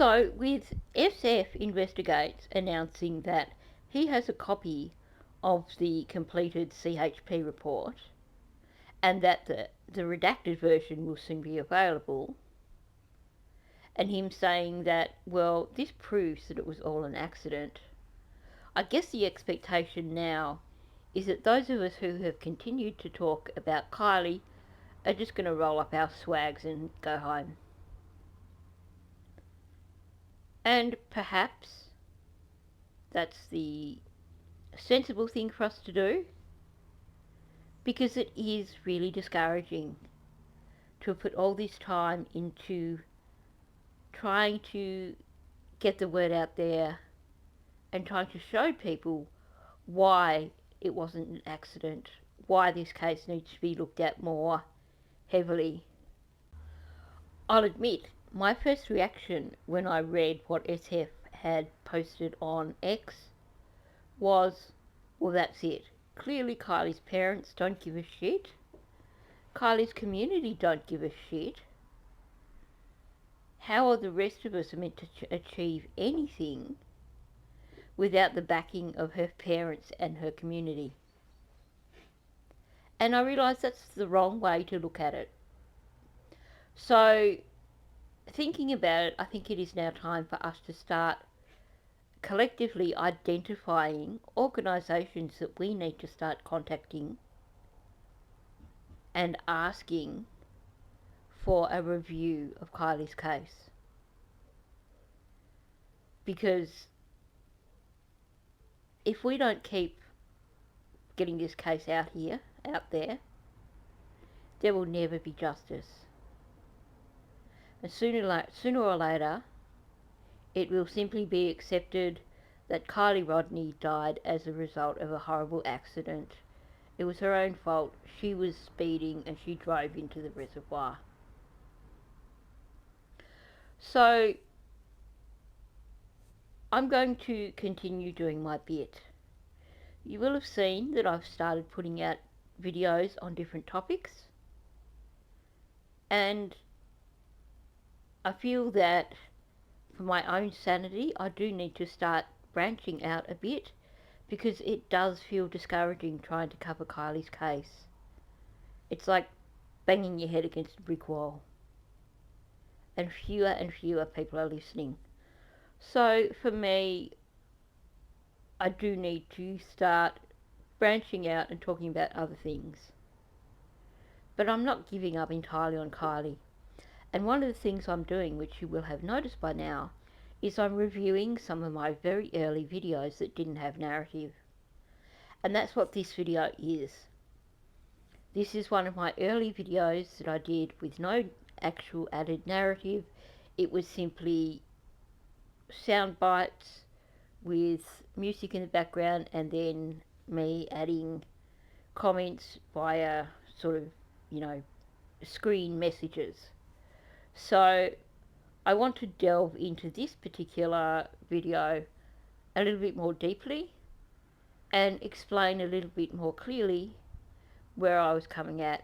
So, with SF Investigates announcing that he has a copy of the completed CHP report and that the redacted version will soon be available, and him saying that, well, this proves that it was all an accident, I guess the expectation now is that those of us who have continued to talk about Kylie are just going to roll up our swags and go home. And perhaps that's the sensible thing for us to do, because it is really discouraging to have put all this time into trying to get the word out there and trying to show people why it wasn't an accident, why this case needs to be looked at more heavily. I'll admit, my first reaction when I read what SF had posted on X was, well, that's it. Clearly Kylie's parents don't give a shit. Kylie's community don't give a shit. How are the rest of us meant to achieve anything without the backing of her parents and her community? And I realise that's the wrong way to look at it. So, thinking about it, I think it is now time for us to start collectively identifying organisations that we need to start contacting and asking for a review of Kylie's case. Because if we don't keep getting this case out there, there will never be justice. And sooner or later, it will simply be accepted that Kylie Rodney died as a result of a horrible accident. It was her own fault. She was speeding and she drove into the reservoir. So, I'm going to continue doing my bit. You will have seen that I've started putting out videos on different topics, and I feel that for my own sanity I do need to start branching out a bit, because it does feel discouraging trying to cover Kylie's case. It's like banging your head against a brick wall, and fewer people are listening. So for me, I do need to start branching out and talking about other things. But I'm not giving up entirely on Kylie. And one of the things I'm doing, which you will have noticed by now, is I'm reviewing some of my very early videos that didn't have narrative. And that's what this video is. This is one of my early videos that I did with no actual added narrative. It was simply sound bites with music in the background and then me adding comments via sort of, screen messages. So I want to delve into this particular video a little bit more deeply and explain a little bit more clearly where I was coming at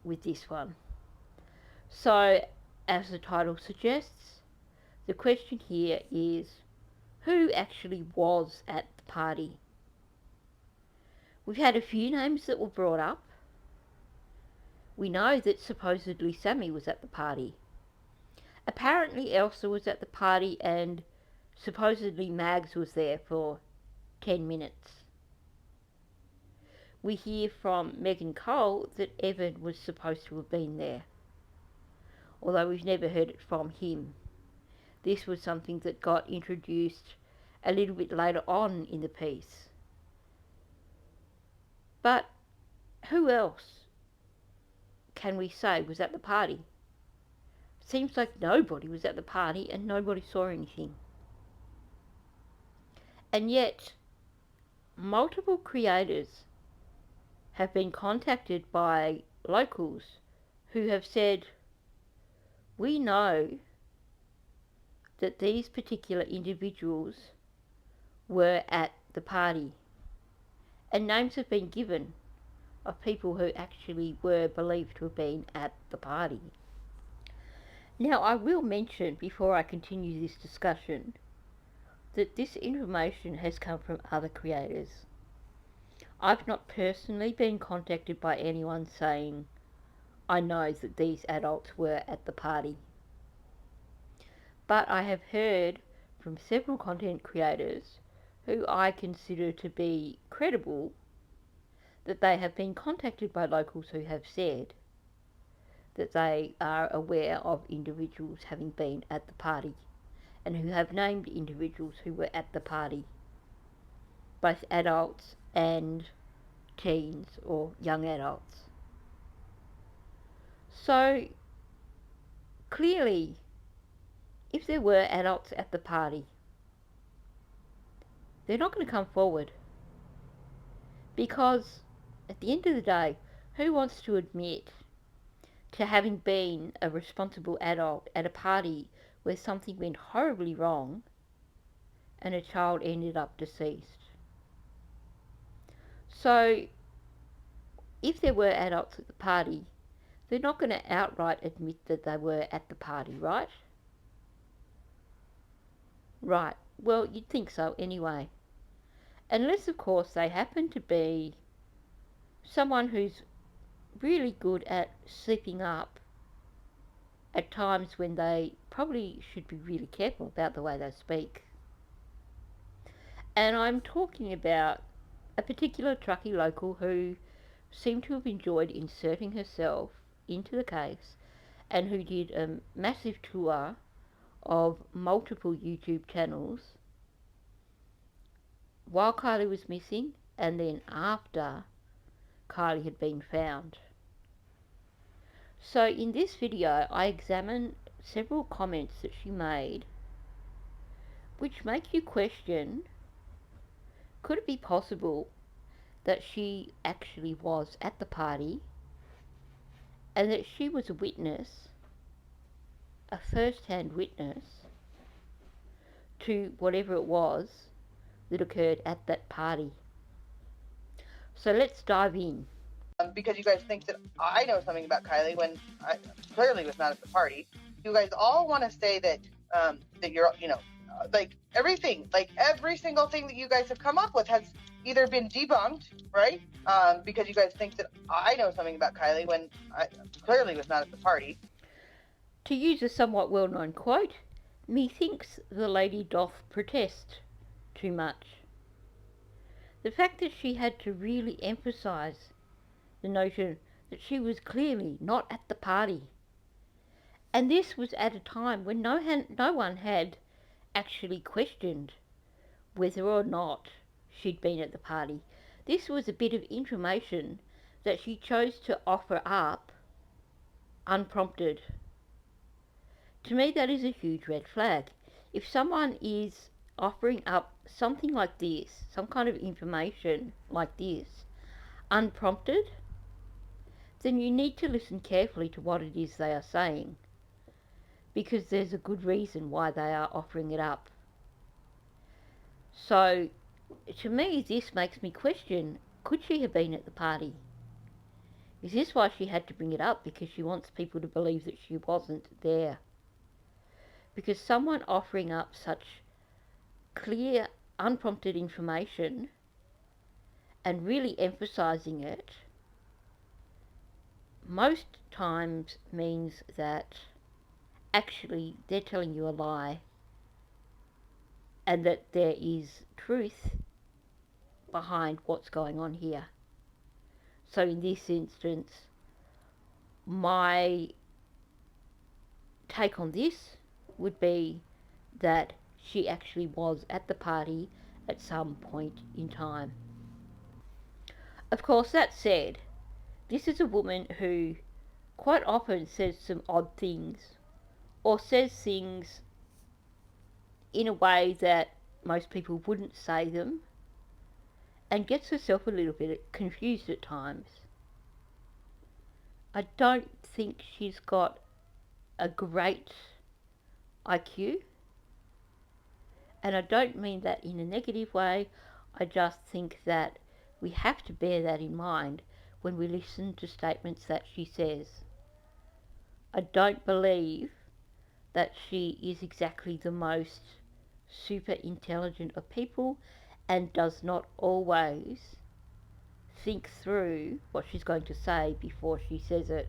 with this one. So, as the title suggests, the question here is, who actually was at the party? We've had a few names that were brought up. We know that supposedly Sammy was at the party. Apparently Elsa was at the party and supposedly Mags was there for 10 minutes. We hear from Meghan Cole that Evan was supposed to have been there, although we've never heard it from him. This was something that got introduced a little bit later on in the piece. But who else can we say was at the party? Seems like nobody was at the party and nobody saw anything. And yet, multiple creators have been contacted by locals who have said, we know that these particular individuals were at the party. And names have been given of people who actually were believed to have been at the party. Now, I will mention before I continue this discussion that this information has come from other creators. I've not personally been contacted by anyone saying, I know that these adults were at the party. But I have heard from several content creators who I consider to be credible that they have been contacted by locals who have said that they are aware of individuals having been at the party and who have named individuals who were at the party, both adults and teens or young adults. So clearly, if there were adults at the party, they're not going to come forward because at the end of the day, who wants to admit to having been a responsible adult at a party where something went horribly wrong and a child ended up deceased? So, if there were adults at the party, they're not going to outright admit that they were at the party, right? Right. Well, you'd think so anyway. Unless, of course, they happen to be someone who's really good at slipping up at times when they probably should be really careful about the way they speak. And I'm talking about a particular Truckee local who seemed to have enjoyed inserting herself into the case and who did a massive tour of multiple YouTube channels while Kylie was missing and then after Kylie had been found. So in this video I examine several comments that she made which make you question, could it be possible that she actually was at the party and that she was a witness, a first-hand witness to whatever it was that occurred at that party. So let's dive in. Because you guys think that I know something about Kylie when I clearly was not at the party. You guys all want to say that that you're, like everything, like every single thing that you guys have come up with has either been debunked, right? Because you guys think that I know something about Kylie when I clearly was not at the party. To use a somewhat well-known quote, methinks the lady doth protest too much. The fact that she had to really emphasise the notion that she was clearly not at the party. And this was at a time when no one had actually questioned whether or not she'd been at the party. This was a bit of information that she chose to offer up unprompted. To me, that is a huge red flag. If someone is offering up something like this, some kind of information like this, unprompted, then you need to listen carefully to what it is they are saying, because there's a good reason why they are offering it up. So, to me, this makes me question, could she have been at the party? Is this why she had to bring it up? Because she wants people to believe that she wasn't there? Because someone offering up such clear, unprompted information and really emphasising it most times means that actually they're telling you a lie and that there is truth behind what's going on here. So in this instance, my take on this would be that she actually was at the party at some point in time. Of course, that said, this is a woman who quite often says some odd things, or says things in a way that most people wouldn't say them, and gets herself a little bit confused at times. I don't think she's got a great IQ, and I don't mean that in a negative way. I just think that we have to bear that in mind when we listen to statements that she says. I don't believe that she is exactly the most super intelligent of people and does not always think through what she's going to say before she says it.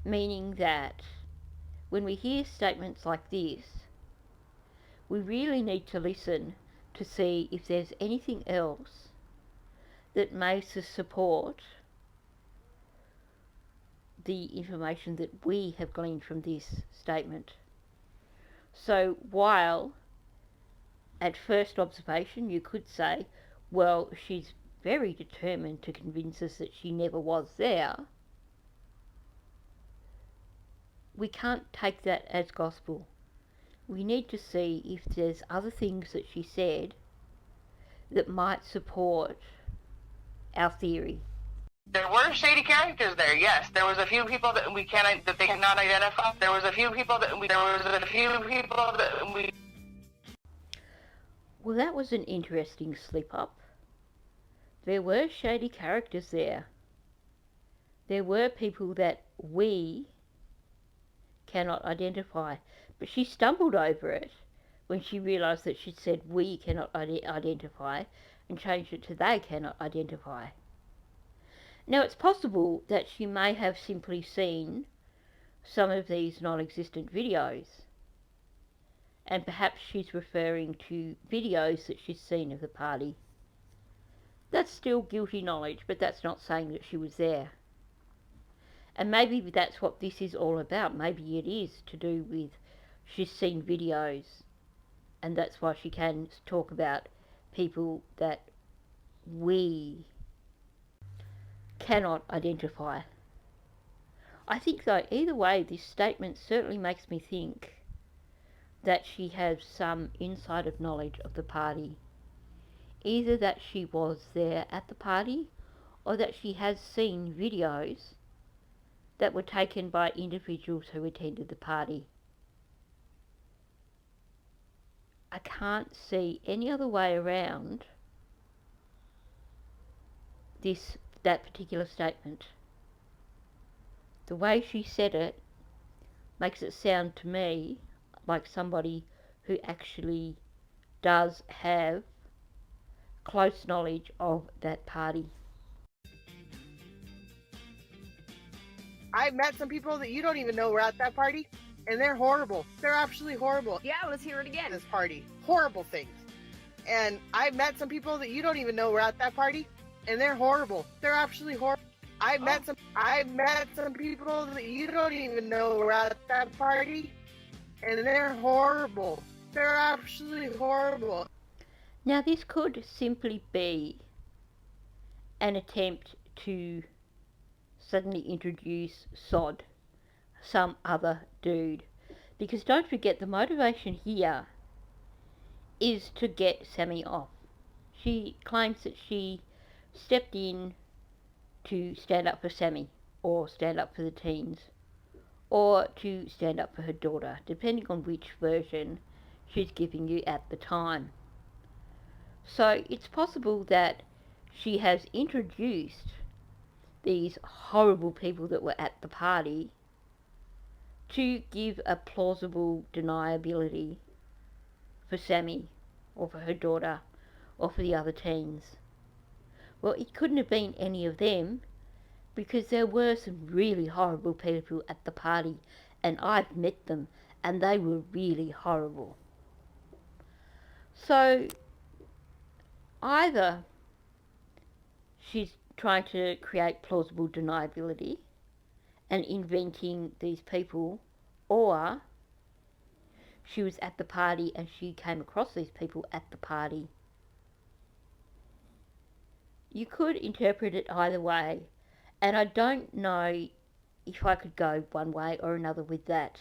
Meaning that when we hear statements like this, we really need to listen to see if there's anything else that may support the information that we have gleaned from this statement. So while at first observation you could say, well, she's very determined to convince us that she never was there, we can't take that as gospel. We need to see if there's other things that she said that might support our theory. There were shady characters there. Yes, there was a few people that they cannot identify. There was a few people that we. Well, that was an interesting slip up. There were shady characters there. There were people that we cannot identify, but she stumbled over it when she realised that she'd said we cannot identify and changed it to they cannot identify. Now, it's possible that she may have simply seen some of these non-existent videos, and perhaps she's referring to videos that she's seen of the party. That's still guilty knowledge, but that's not saying that she was there. And maybe that's what this is all about. Maybe it is to do with she's seen videos, and that's why she can talk about people that we cannot identify. I think, though, either way, this statement certainly makes me think that she has some insider knowledge of the party. Either that she was there at the party, or that she has seen videos that were taken by individuals who attended the party. I can't see any other way around that particular statement. The way she said it makes it sound to me like somebody who actually does have close knowledge of that party. I've met some people that you don't even know were at that party, and they're horrible. They're absolutely horrible. Yeah, let's hear it again. This party. Horrible things. And I've met some people that you don't even know were at that party, and they're horrible. They're absolutely horrible. I've met some people that you don't even know were at that party, and they're horrible. They're absolutely horrible. Now, this could simply be an attempt to suddenly introduce Sod, some other dude. Because don't forget, the motivation here is to get Sammy off. She claims that she stepped in to stand up for Sammy, or stand up for the teens, or to stand up for her daughter, depending on which version she's giving you at the time. So it's possible that she has introduced these horrible people that were at the party to give a plausible deniability for Sammy, or for her daughter, or for the other teens. Well, it couldn't have been any of them, because there were some really horrible people at the party, and I've met them, and they were really horrible. So, either she's trying to create plausible deniability and inventing these people, or she was at the party and she came across these people at the party. You could interpret it either way, and I don't know if I could go one way or another with that,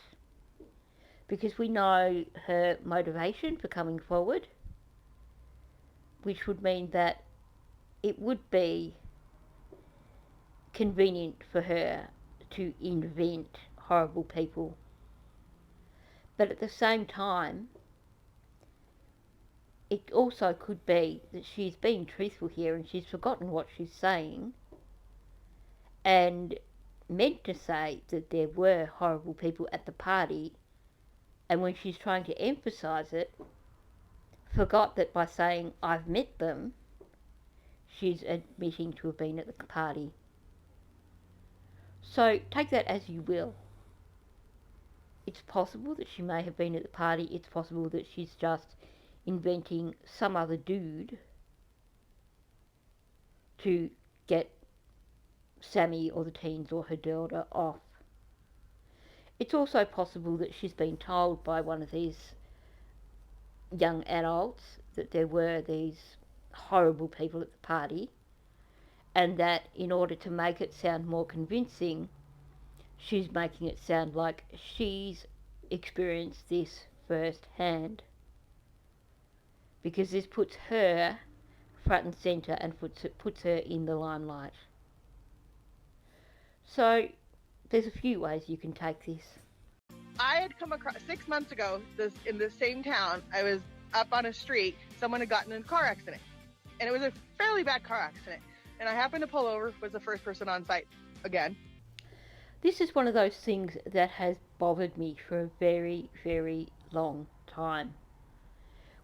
because we know her motivation for coming forward, which would mean that it would be convenient for her to invent horrible people. But at the same time, it also could be that she's being truthful here and she's forgotten what she's saying and meant to say that there were horrible people at the party, And when she's trying to emphasize it, forgot that by saying, I've met them, she's admitting to have been at the party. So take that as you will. It's possible that she may have been at the party. It's possible that she's just inventing some other dude to get Sammy or the teens or her daughter off. It's also possible that she's been told by one of these young adults that there were these horrible people at the party, and that in order to make it sound more convincing, she's making it sound like she's experienced this firsthand. Because this puts her front and centre and puts her in the limelight. So there's a few ways you can take this. I had come across 6 months ago in the same town. I was up on a street. Someone had gotten in a car accident, and it was a fairly bad car accident. And I happened to pull over, was the first person on site again. This is one of those things that has bothered me for a very, very long time.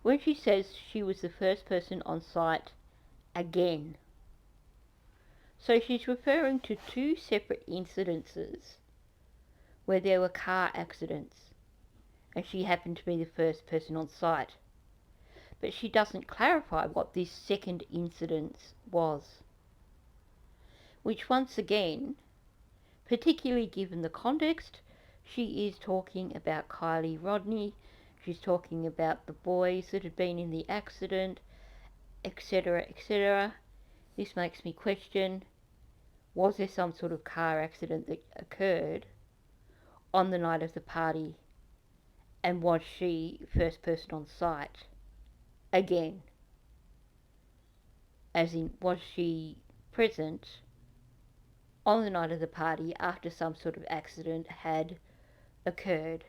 When she says she was the first person on site again. So she's referring to two separate incidences where there were car accidents, and she happened to be the first person on site. But she doesn't clarify what this second incident was. Which once again, particularly given the context, she is talking about Kylie Rodney, she's talking about the boys that had been in the accident, etc., etc. This makes me question, was there some sort of car accident that occurred on the night of the party, and was she first person on site again? As in, was she present on the night of the party after some sort of accident had occurred?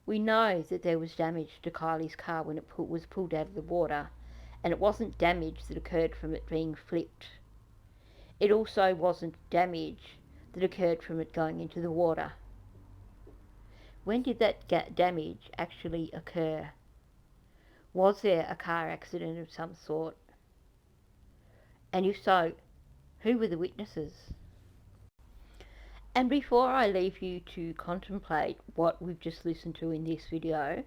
We know that there was damage to Kylie's car when it was pulled out of the water, and it wasn't damage that occurred from it being flipped. It also wasn't damage that occurred from it going into the water. When did that damage actually occur? Was there a car accident of some sort? And if so, who were the witnesses? And before I leave you to contemplate what we've just listened to in this video,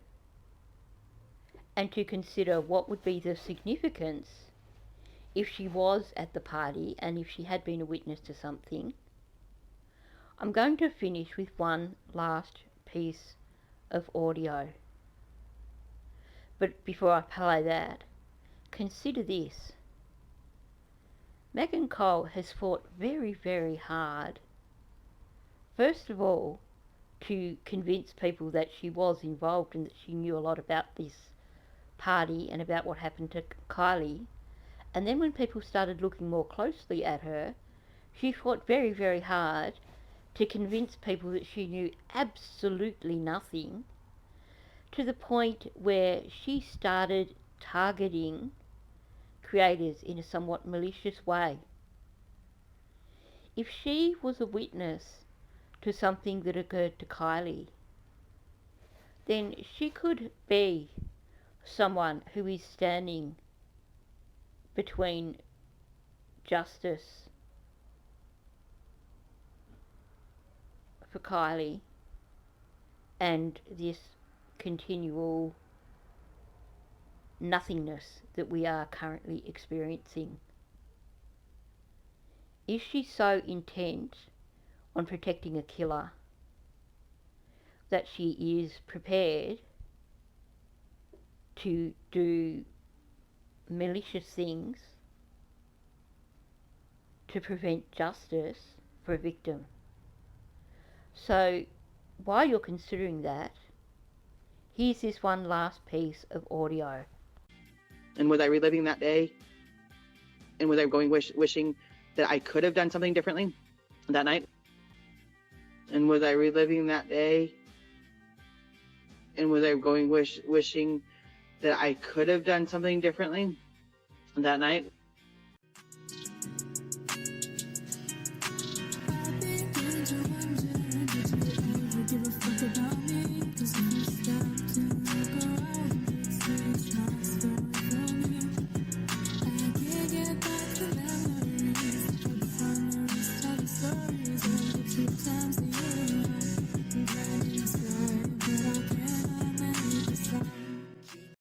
and to consider what would be the significance if she was at the party and if she had been a witness to something, I'm going to finish with one last piece of audio. But before I play that, consider this. Meghan Cole has fought very, very hard, first of all, to convince people that she was involved and that she knew a lot about this party and about what happened to Kylie. And then when people started looking more closely at her, she fought very, very hard to convince people that she knew absolutely nothing, to the point where she started targeting creators in a somewhat malicious way. If she was a witness to something that occurred to Kylie, then she could be someone who is standing between justice for Kylie and this continual nothingness that we are currently experiencing. Is she so intent on protecting a killer that she is prepared to do malicious things to prevent justice for a victim? So while you're considering that, here's this one last piece of audio. And was I reliving that day? And was I going wishing that I could have done something differently that night? And was I reliving that day? And was I going wishing that I could have done something differently that night?